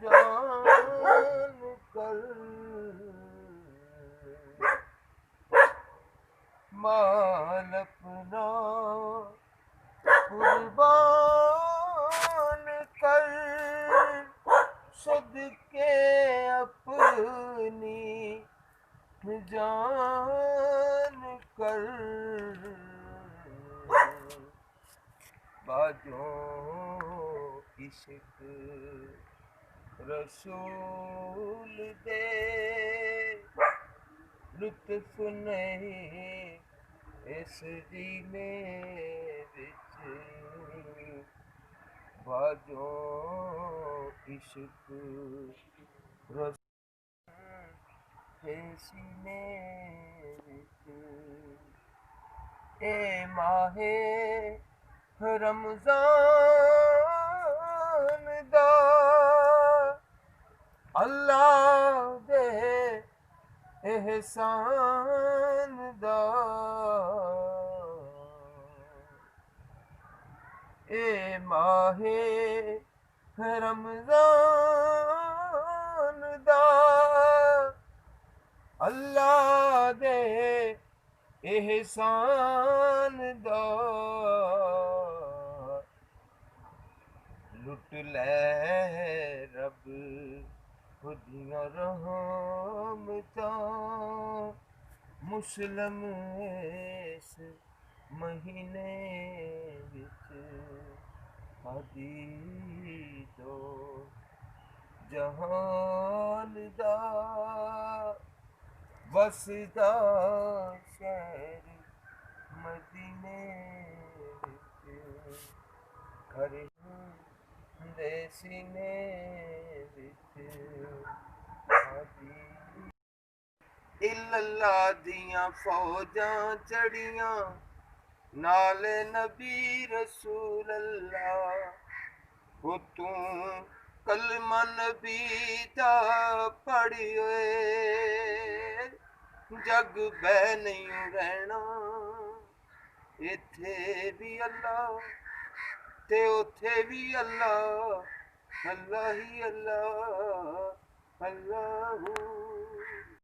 जान कर माल अपना कुर्बान कर सदके अपनी जान कर बाजों इश्क रसूल दे लुत्फ नहीं इस जीने विच बाजों इश्क रसूल सीने विच ए माहे रमजान दा अल्लाह दे एहसान दा ए माहे रमजान दा अल्लाह दे एहसान दा लुट ले रब खुदियां रहमतां मुस्लिम इस महीने विच हादी दो जहान दा वसदा शहर मदीने विच खड़े दे सीने विच हादी इल्लल्लाह दियां फौजां चढ़ियां नाले नबी रसूल अल्लाह वो तू कलमा नबी दा पढ़िए जग बह नहीं रहना इत्थे भी अल्लाह ते उथे भी अल्लाह अल्लाह ही अल्लाह अल्लाह